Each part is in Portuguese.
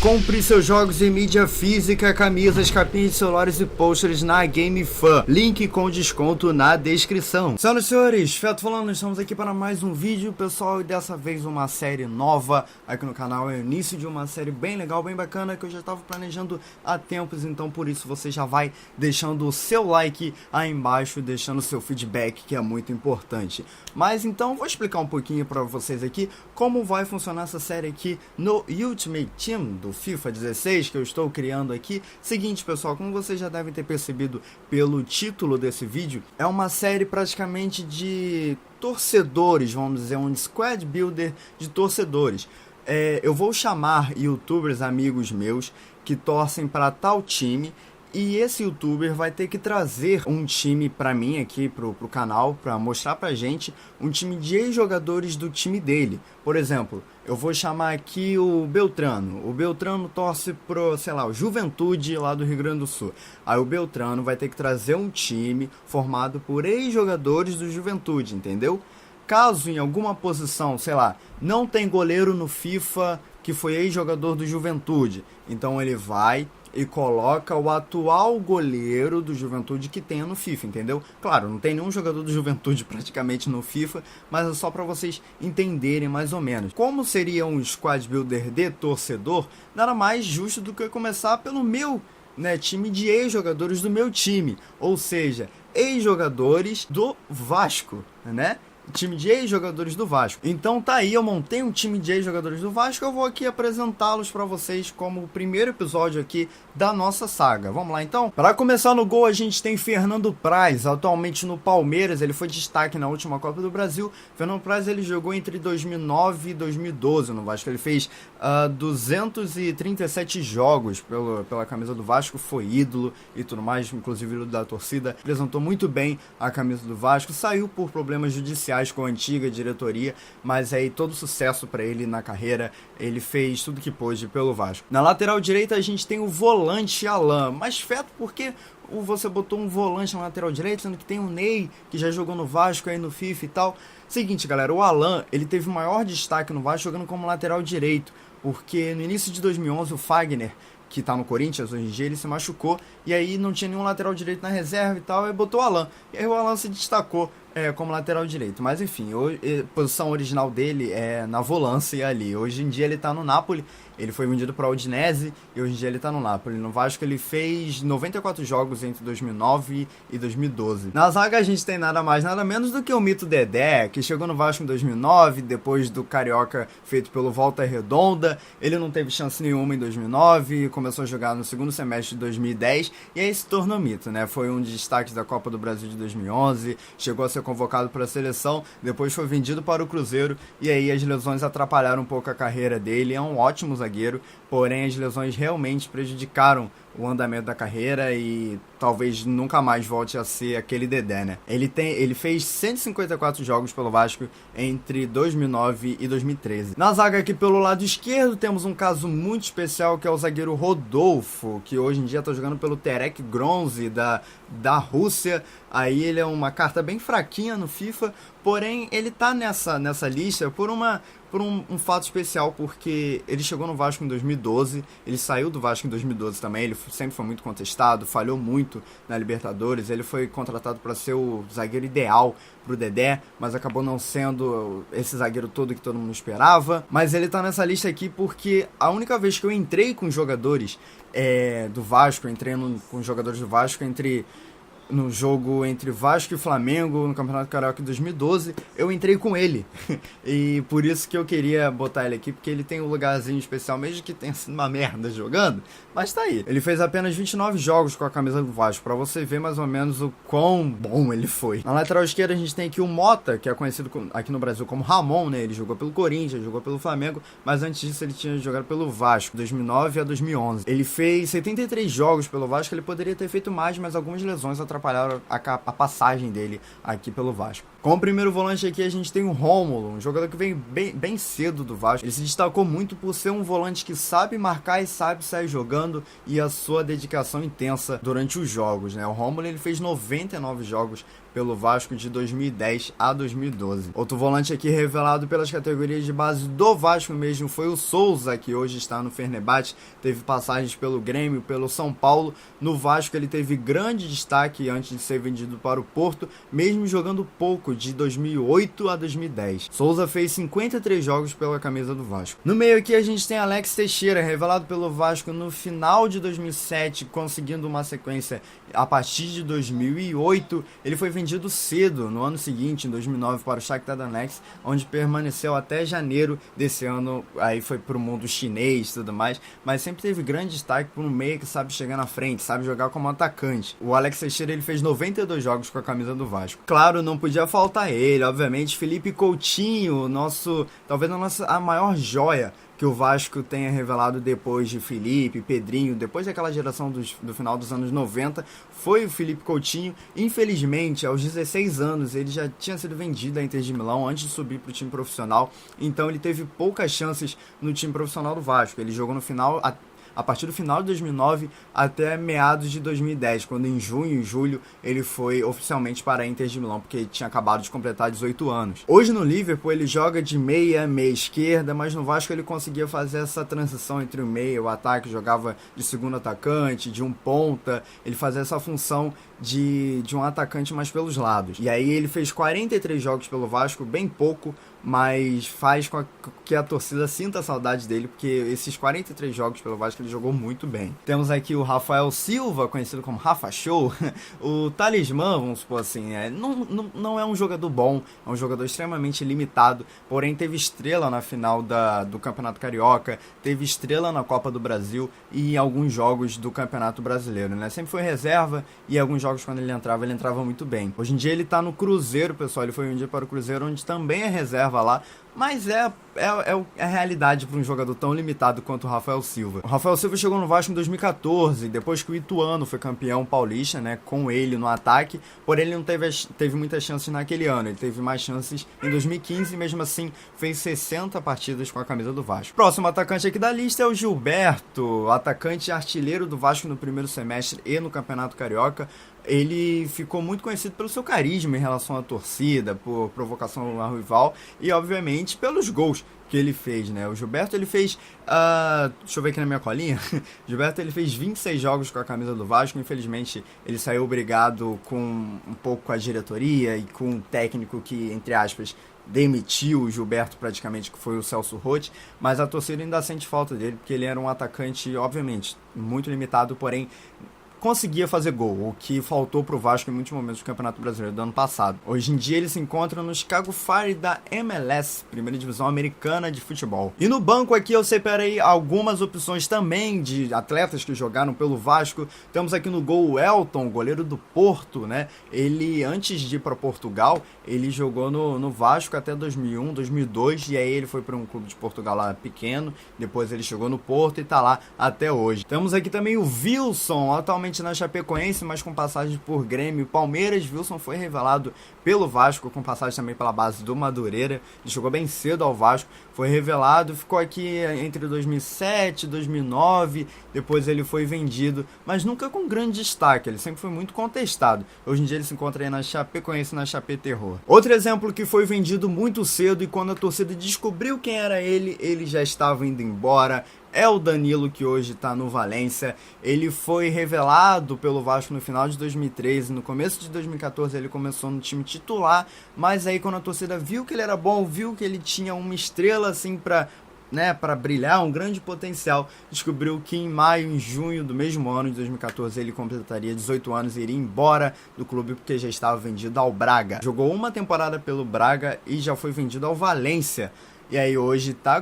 Compre seus jogos em mídia física, camisas, capinhas de celulares e posters na GameFan. Link com desconto na descrição. Senhoras e senhores, Feto falando, estamos aqui para mais um vídeo, pessoal, e dessa vez uma série nova aqui no canal. É o início de uma série bem legal, bem bacana, que eu já estava planejando há tempos, então por isso você já vai deixando o seu like aí embaixo, deixando o seu feedback, que é muito importante. Mas então, vou explicar um pouquinho para vocês aqui como vai funcionar essa série aqui no Ultimate Team do FIFA 16 que eu estou criando aqui. Seguinte, pessoal, como vocês já devem ter percebido pelo título desse vídeo, é uma série praticamente de torcedores, vamos dizer, um squad builder de torcedores. Eu vou chamar youtubers amigos meus que torcem para tal time, e esse youtuber vai ter que trazer um time pra mim aqui, pro canal, pra mostrar pra gente um time de ex-jogadores do time dele. Por exemplo, eu vou chamar aqui o Beltrano. O Beltrano torce pro, sei lá, o Juventude lá do Rio Grande do Sul. Aí o Beltrano vai ter que trazer um time formado por ex-jogadores do Juventude, entendeu? Caso em alguma posição, sei lá, não tem goleiro no FIFA que foi ex-jogador do Juventude, então ele vai e coloca o atual goleiro do Juventude que tenha no FIFA, entendeu? Claro, não tem nenhum jogador do Juventude praticamente no FIFA, mas é só para vocês entenderem mais ou menos. Como seria um squad builder de torcedor, nada mais justo do que começar pelo meu, time de ex-jogadores do meu time, ou seja, ex-jogadores do Vasco, né? Time de ex-jogadores do Vasco. Então tá aí, eu montei um time de ex-jogadores do Vasco. Eu vou aqui apresentá-los para vocês como o primeiro episódio aqui da nossa saga. Vamos lá então? Para começar, no gol a gente tem Fernando Praz, atualmente no Palmeiras. Ele foi destaque na última Copa do Brasil. Fernando Praz, ele jogou entre 2009 e 2012 no Vasco. Ele fez 237 jogos pela camisa do Vasco, foi ídolo e tudo mais, inclusive ídolo da torcida. Apresentou muito bem a camisa do Vasco, saiu por problemas judiciais com a antiga diretoria, mas aí todo sucesso para ele na carreira. Ele fez tudo que pôde pelo Vasco. Na lateral direita a gente tem o volante Alan. Mas Feto, por que você botou um volante na lateral direita, sendo que tem o Ney, que já jogou no Vasco aí no FIFA e tal? Seguinte, galera, o Alan, ele teve o maior destaque no Vasco jogando como lateral direito, porque no início de 2011 o Fagner, que tá no Corinthians hoje em dia, ele se machucou, e aí não tinha nenhum lateral direito na reserva e tal, e botou o Alan. E aí o Alan se destacou como lateral direito. Mas enfim, a posição original dele é na volância ali. Hoje em dia ele tá no Napoli, ele foi vendido para a Udinese e hoje em dia ele tá no Napoli. No Vasco ele fez 94 jogos entre 2009 e 2012. Na zaga a gente tem nada mais, nada menos do que o mito Dedé, que chegou no Vasco em 2009, depois do Carioca feito pelo Volta Redonda. Ele não teve chance nenhuma em 2009, começou a jogar no segundo semestre de 2010 e aí se tornou mito, né? Foi um dos destaques da Copa do Brasil de 2011, chegou a ser convocado para a seleção, depois foi vendido para o Cruzeiro e aí as lesões atrapalharam um pouco a carreira dele. É um ótimo zagueiro, porém as lesões realmente prejudicaram o andamento da carreira e talvez nunca mais volte a ser aquele Dedé, né? Ele fez 154 jogos pelo Vasco entre 2009 e 2013. Na zaga aqui pelo lado esquerdo temos um caso muito especial, que é o zagueiro Rodolfo, que hoje em dia está jogando pelo Terek Gronzi da Rússia. Aí ele é uma carta bem fraquinha no FIFA, porém ele tá nessa lista por um fato especial, porque ele chegou no Vasco em 2012, ele saiu do Vasco em 2012 também, ele sempre foi muito contestado, falhou muito na Libertadores, ele foi contratado para ser o zagueiro ideal pro Dedé, mas acabou não sendo esse zagueiro todo que todo mundo esperava. Mas ele tá nessa lista aqui porque a única vez que eu entrei com jogadores do Vasco, com jogadores do Vasco no jogo entre Vasco e Flamengo no Campeonato Carioca de 2012, eu entrei com ele. E por isso que eu queria botar ele aqui, porque ele tem um lugarzinho especial, mesmo que tenha sido uma merda jogando, mas tá aí. Ele fez apenas 29 jogos com a camisa do Vasco, pra você ver mais ou menos o quão bom ele foi. Na lateral esquerda a gente tem aqui o Mota, que é conhecido aqui no Brasil como Ramon, né? Ele jogou pelo Corinthians, jogou pelo Flamengo, mas antes disso ele tinha jogado pelo Vasco, 2009 a 2011. Ele fez 73 jogos pelo Vasco, ele poderia ter feito mais, mas algumas lesões atrapalharam a passagem dele aqui pelo Vasco. Com o primeiro volante aqui a gente tem o Rômulo, um jogador que veio bem cedo do Vasco. Ele se destacou muito por ser um volante que sabe marcar e sabe sair jogando, e a sua dedicação intensa durante os jogos, né? O Rômulo, ele fez 99 jogos pelo Vasco de 2010 a 2012. Outro volante aqui revelado pelas categorias de base do Vasco mesmo foi o Souza, que hoje está no Fenerbahçe, teve passagens pelo Grêmio, pelo São Paulo. No Vasco ele teve grande destaque antes de ser vendido para o Porto, mesmo jogando pouco de 2008 a 2010. Souza fez 53 jogos pela camisa do Vasco. No meio aqui a gente tem Alex Teixeira, revelado pelo Vasco no final de 2007, conseguindo uma sequência a partir de 2008. Ele foi vendido cedo, no ano seguinte, em 2009, para o Shakhtar Donetsk, onde permaneceu até janeiro desse ano. Aí foi para o mundo chinês e tudo mais, mas sempre teve grande destaque por um meia que sabe chegar na frente, sabe jogar como atacante. O Alex Teixeira, ele fez 92 jogos com a camisa do Vasco. Claro, não podia faltar ele, obviamente, Felipe Coutinho, talvez a maior joia que o Vasco tenha revelado depois de Felipe, Pedrinho, depois daquela geração do final dos anos 90, foi o Felipe Coutinho. Infelizmente, aos 16 anos, ele já tinha sido vendido à Inter de Milão antes de subir para o time profissional, então ele teve poucas chances no time profissional do Vasco. Ele jogou no final, a partir do final de 2009 até meados de 2010, quando em junho e julho ele foi oficialmente para a Inter de Milão, porque ele tinha acabado de completar 18 anos. Hoje no Liverpool ele joga de meia esquerda, mas no Vasco ele conseguia fazer essa transição entre o meia e o ataque, jogava de segundo atacante, de um ponta, ele fazia essa função de um atacante mais pelos lados. E aí ele fez 43 jogos pelo Vasco, bem pouco, mas faz com que a torcida sinta saudade dele, porque esses 43 jogos pelo Vasco ele jogou muito bem. Temos aqui o Rafael Silva, conhecido como Rafa Show, o talismã, vamos supor assim, não é um jogador bom, é um jogador extremamente limitado, porém teve estrela na final do Campeonato Carioca, teve estrela na Copa do Brasil e em alguns jogos do Campeonato Brasileiro, né? Sempre foi reserva e alguns jogos quando ele entrava muito bem. Hoje em dia ele tá no Cruzeiro, pessoal, ele foi um dia para o Cruzeiro, onde também é reserva lá, mas é a realidade para um jogador tão limitado quanto o Rafael Silva. O Rafael Silva chegou no Vasco em 2014, depois que o Ituano foi campeão paulista, né, com ele no ataque, porém ele não teve muitas chances naquele ano, ele teve mais chances em 2015 e mesmo assim fez 60 partidas com a camisa do Vasco. Próximo atacante aqui da lista é o Gilberto, atacante artilheiro do Vasco no primeiro semestre e no Campeonato Carioca. Ele ficou muito conhecido pelo seu carisma em relação à torcida, por provocação ao rival e, obviamente, pelos gols que ele fez, né? O Gilberto, ele fez... deixa eu ver aqui na minha colinha. Gilberto, ele fez 26 jogos com a camisa do Vasco. Infelizmente, ele saiu brigado um pouco com a diretoria e com um técnico que, entre aspas, demitiu o Gilberto praticamente, que foi o Celso Roth, mas a torcida ainda sente falta dele, porque ele era um atacante, obviamente, muito limitado, porém conseguia fazer gol, o que faltou pro Vasco em muitos momentos do Campeonato Brasileiro do ano passado. Hoje em dia ele se encontra no Chicago Fire da MLS, primeira divisão americana de futebol. E no banco aqui eu separei algumas opções também de atletas que jogaram pelo Vasco. Temos aqui no gol o Elton, goleiro do Porto, né? Ele, antes de ir para Portugal, ele jogou no Vasco até 2001, 2002, e aí ele foi para um clube de Portugal lá pequeno, depois ele chegou no Porto e tá lá até hoje. Temos aqui também o Wilson, atualmente na Chapecoense, mas com passagem por Grêmio e Palmeiras. Wilson foi revelado pelo Vasco, com passagem também pela base do Madureira. Ele chegou bem cedo ao Vasco, foi revelado, ficou aqui entre 2007 e 2009, depois ele foi vendido, mas nunca com grande destaque, ele sempre foi muito contestado. Hoje em dia ele se encontra aí na Chapecoense, na Chapé Terror. Outro exemplo que foi vendido muito cedo e quando a torcida descobriu quem era ele já estava indo embora, é o Danilo, que hoje está no Valência. Ele foi revelado pelo Vasco no final de 2013, no começo de 2014 ele começou no time titular, mas aí quando a torcida viu que ele era bom, viu que ele tinha uma estrela assim para brilhar, um grande potencial, descobriu que em maio, em junho do mesmo ano de 2014 ele completaria 18 anos e iria embora do clube porque já estava vendido ao Braga. Jogou uma temporada pelo Braga e já foi vendido ao Valência. E aí hoje tá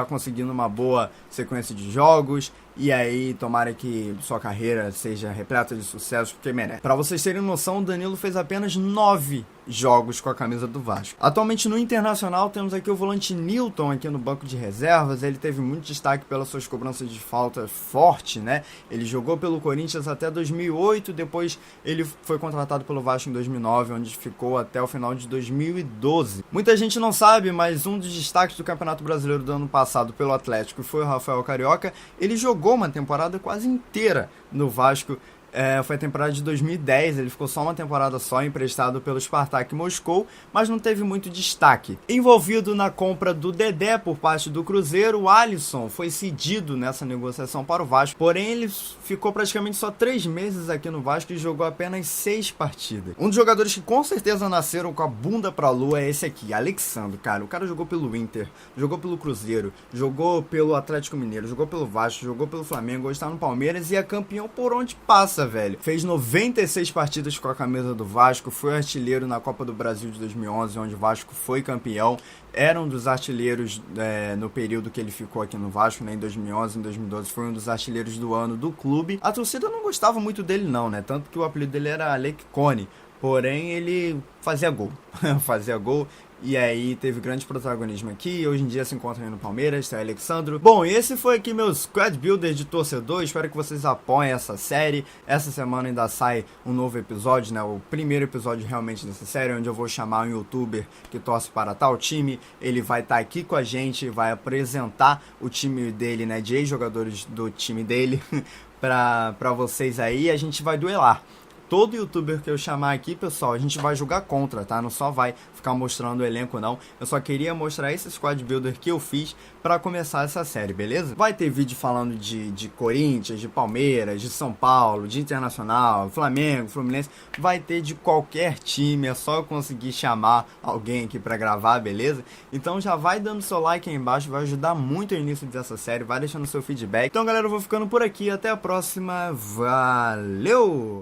conseguindo uma boa sequência de jogos, e aí tomara que sua carreira seja repleta de sucesso, porque merece. Pra vocês terem noção, o Danilo fez apenas 9 jogos com a camisa do Vasco. Atualmente no Internacional temos aqui o volante Nilton aqui no banco de reservas. Ele teve muito destaque pelas suas cobranças de falta forte, né? Ele jogou pelo Corinthians até 2008, depois ele foi contratado pelo Vasco em 2009, onde ficou até o final de 2012. Muita gente não sabe, mas um dos destaques do Campeonato Brasileiro do ano passado pelo Atlético foi o Rafael Carioca. Ele jogou uma temporada quase inteira no Vasco. Foi a temporada de 2010, ele ficou só uma temporada só, emprestado pelo Spartak Moscou, mas não teve muito destaque. Envolvido na compra do Dedé por parte do Cruzeiro, o Alisson foi cedido nessa negociação para o Vasco, porém ele ficou praticamente só 3 meses aqui no Vasco e jogou apenas 6 partidas. Um dos jogadores que com certeza nasceram com a bunda pra lua é esse aqui, Alexandro, cara. O cara jogou pelo Inter, jogou pelo Cruzeiro, jogou pelo Atlético Mineiro, jogou pelo Vasco, jogou pelo Flamengo, hoje está no Palmeiras e é campeão por onde passa, velho. Fez 96 partidas com a camisa do Vasco, foi artilheiro na Copa do Brasil de 2011, onde o Vasco foi campeão. Era um dos artilheiros no período que ele ficou aqui no Vasco, né, em 2011, em 2012, foi um dos artilheiros do ano do clube. A torcida não gostava muito dele não, né, tanto que o apelido dele era Alec Cone, porém ele fazia gol, fazia gol. E aí teve grande protagonismo aqui, hoje em dia se encontra aí no Palmeiras, tá, Alexandro. Bom, esse foi aqui meu Squad Builder de torcedor, espero que vocês apoiem essa série. Essa semana ainda sai um novo episódio, né, o primeiro episódio realmente dessa série, onde eu vou chamar um youtuber que torce para tal time. Ele vai estar aqui com a gente, vai apresentar o time dele, né, de ex-jogadores do time dele pra vocês aí, e a gente vai duelar. Todo youtuber que eu chamar aqui, pessoal, a gente vai jogar contra, tá? Não só vai ficar mostrando o elenco, não. Eu só queria mostrar esse squad builder que eu fiz pra começar essa série, beleza? Vai ter vídeo falando de Corinthians, de Palmeiras, de São Paulo, de Internacional, Flamengo, Fluminense. Vai ter de qualquer time, é só eu conseguir chamar alguém aqui pra gravar, beleza? Então já vai dando seu like aí embaixo, vai ajudar muito o início dessa série, vai deixando seu feedback. Então, galera, eu vou ficando por aqui. Até a próxima. Valeu!